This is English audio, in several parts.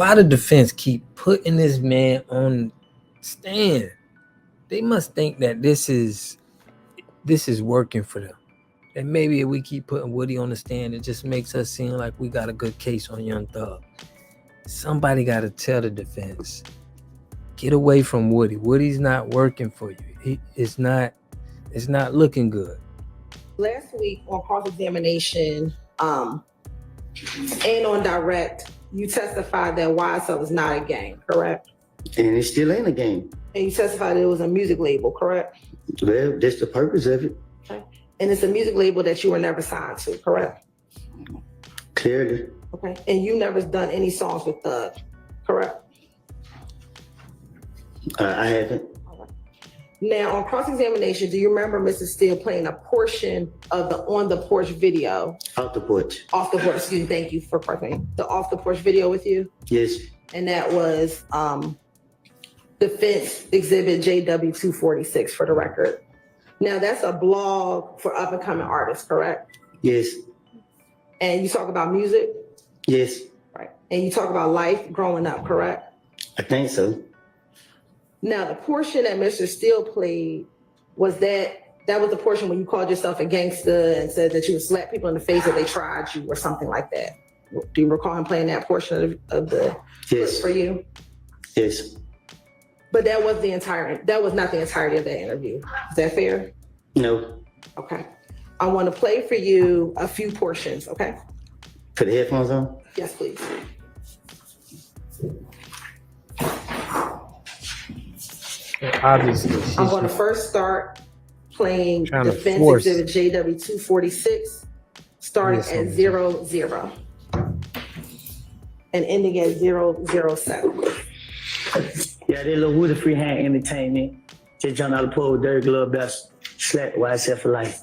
Why the defense keep putting this man on stand? They must think that this is working for them. And maybe if we keep putting Woody on the stand, it just makes us seem like we got a good case on Young Thug. Somebody got to tell the defense, get away from Woody. Woody's not working for you. It's not looking good. Last week on cross-examination and on direct, you testified that YSL is not a gang, correct? And it still ain't a gang. And you testified that it was a music label, correct? Well, that's the purpose of it. Okay. And it's a music label that you were never signed to, correct? Clearly. Okay. And you never done any songs with Thug, correct? I haven't. Now, on cross-examination, do you remember Mrs. Steele playing a portion of the On the Porch video? Off the porch. Off the porch, excuse me, thank you for correcting. The Off the Porch video with you? Yes. And that was Defense Exhibit JW246 for the record. Now, that's a blog for up-and-coming artists, correct? Yes. And you talk about music? Yes. Right. And you talk about life growing up, correct? I think so. Now, the portion that Mr. Steele played, was that was the portion when you called yourself a gangster and said that you would slap people in the face if they tried you or something like that. Do you recall him playing that portion of the clip for you? Yes. But that was not the entirety of that interview. Is that fair? No. Okay. I want to play for you a few portions, okay? Put the headphones on? Yes, please. Obviously. I'm going to first start playing Defense Exhibit JW246, starting at 00 and ending at 007. Yeah, they Lil Woody freehand entertainment. Just jumped out of the pool with Dirty Glove Best. Slap YSL for life.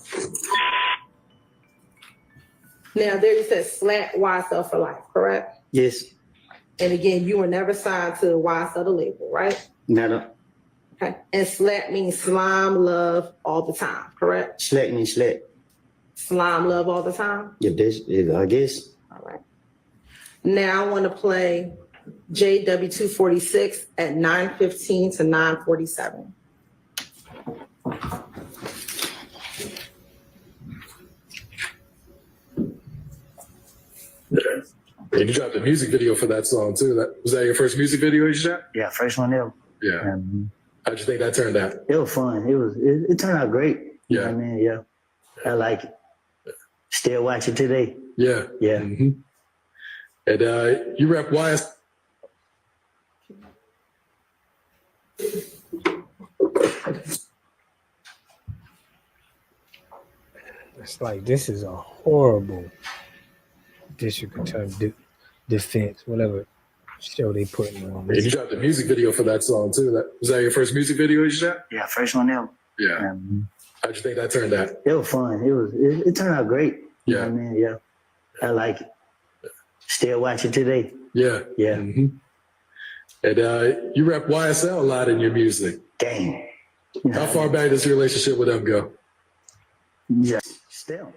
Now, there you said slap YSL for life, correct? Yes. And again, you were never signed to YSL the label, right? Never. Okay. And slap means slime love all the time, correct? Slap means slap. Slime love all the time? Yeah, I guess. All right. Now I want to play JW246 at 9:15 to 9:47. Yeah, you dropped a music video for that song too. Was that your first music video you shot? Yeah, first one ever. Yeah. How'd you think that turned out? It was fun. It turned out great. You know what I mean? Yeah. I like it. Still watch it today. Yeah. Yeah. Mm-hmm. And you rep YS. It's like, this is a horrible district attorney defense, whatever show they putting on. Yeah, you dropped a music video for that song too. Was that your first music video you shot? Yeah, first one ever. Yeah. How'd you think that turned out? It was fun. It turned out great. You know what I mean? Yeah. I like it. Still watch it today. Yeah. Yeah. Mm-hmm. And you rep YSL a lot in your music. Dang. How far back does your relationship with them go? Yeah. Still.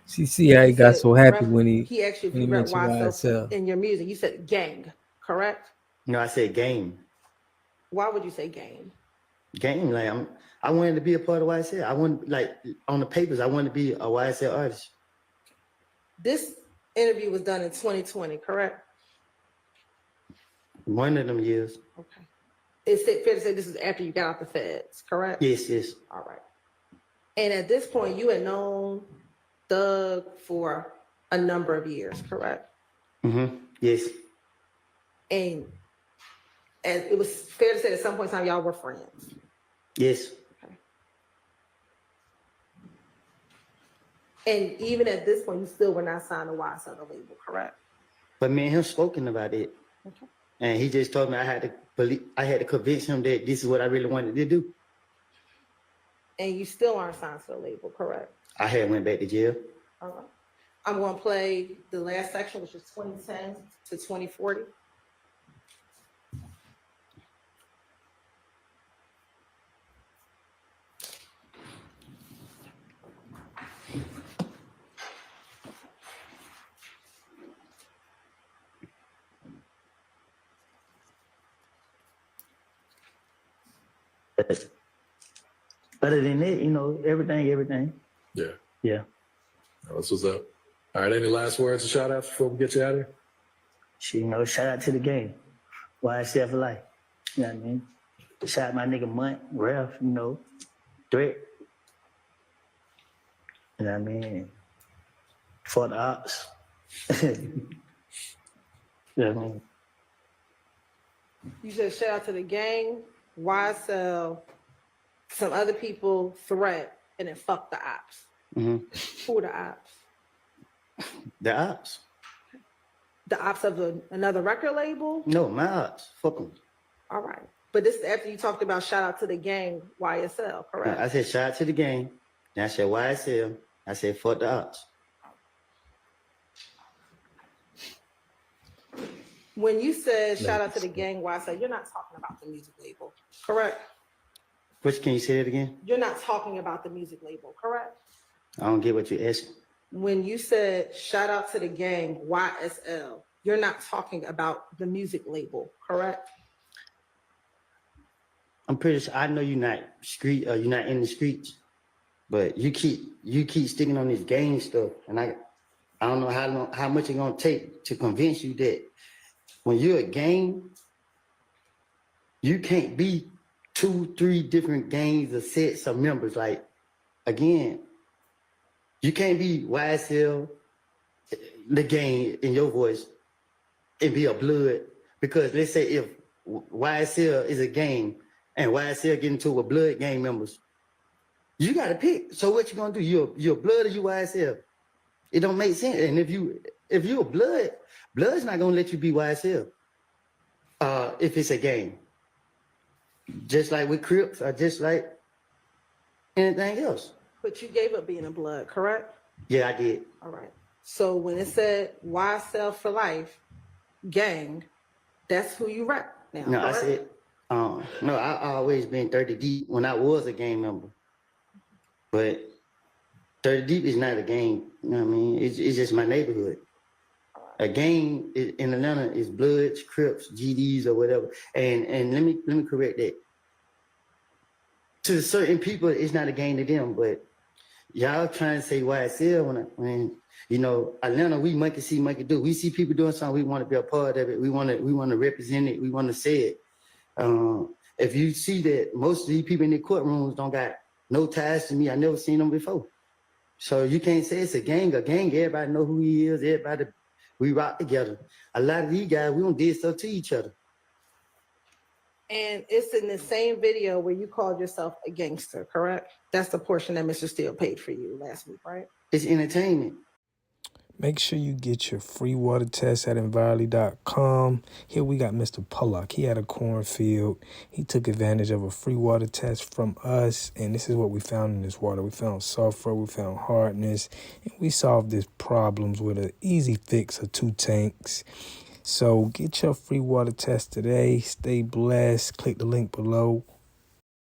See how he got so happy when he actually mentioned YSL in your music. You said gang, correct? No, I said game. Why would you say gang? Game, like I wanted to be a part of YSL. I wanted, like, on the papers, I wanted to be a YSL artist. This interview was done in 2020, correct? One of them years. Okay. Is it fair to say this is after you got out the feds, correct? Yes, yes. All right. And at this point, you had known Thug for a number of years, correct? Mm-hmm. Yes. And it was fair to say at some point in time, y'all were friends. Yes. Okay. And even at this point, you still were not signed to YSL label, correct? But me and him spoken about it. Okay. And he just told me I had to convince him that this is what I really wanted to do. And you still aren't signed to the label, correct? I had went back to jail. All right. I'm going to play the last section, which is 2010 to 2040. But other than that, you know, everything. Yeah. Yeah. That's what's up. All right, any last words or shout outs before we get you out of here? Shit, you know, shout out to the game. YSL for life. You know what I mean? Shout out my nigga Munt, Ralph, you know, Threat. You know what I mean? For the ops. You know what I mean? You said shout out to the gang, YSL, some other people, Threat, and then fuck the ops. Mm-hmm. Who are the ops? The ops. The ops of another record label? No, my ops. Fuck them. All right. But this is after you talked about shout out to the gang, YSL, correct? I said shout out to the game. Then I said YSL. I said fuck the ops. When you said shout out to the gang, YSL, you're not talking about the music label, correct? Which, can you say it again? You're not talking about the music label, correct? I don't get what you're asking. When you said shout out to the gang, YSL, you're not talking about the music label, correct? I'm pretty sure, I know you're not you're not in the streets, but you keep sticking on this gang stuff, and I don't know how much it's gonna take to convince you that when you're a gang, you can't be 2-3 different gangs or sets of members. Like, again, you can't be YSL, the gang in your voice, and be a blood. Because let's say if YSL is a gang and YSL get into with blood gang members, you gotta pick. So what you gonna do? You're blood or you YSL? It don't make sense. And if you're a blood's not gonna let you be YSL. If it's a gang. Just like with Crips or just like anything else. But you gave up being a blood, correct? Yeah, I did. All right. So when it said YSL for life, gang, that's who you rep now. No, correct? I said, no, I always been 30 deep when I was a gang member. But 30 deep is not a gang, you know what I mean? It's just my neighborhood. A gang in Atlanta is Bloods, Crips, GDs, or whatever. And let me correct that. To certain people, it's not a gang to them, but y'all trying to say YSL when you know, Atlanta, we monkey see, monkey do. We see people doing something, we want to be a part of it. We want to represent it. We want to say it. If you see that most of these people in the courtrooms don't got no ties to me, I never seen them before. So you can't say it's a gang. A gang, everybody know who he is. Everybody, we rock together. A lot of these guys, we don't did stuff to each other. And it's in the same video where you called yourself a gangster, correct? That's the portion that Mr. Steele paid for you last week, right? It's entertainment. Make sure you get your free water test at envirely.com. Here we got Mr. Pollock. He had a cornfield. He took advantage of a free water test from us, and this is what we found in this water. We found sulfur, we found hardness, and we solved these problems with an easy fix of 2 tanks. So get your free water test today. Stay blessed. Click the link below.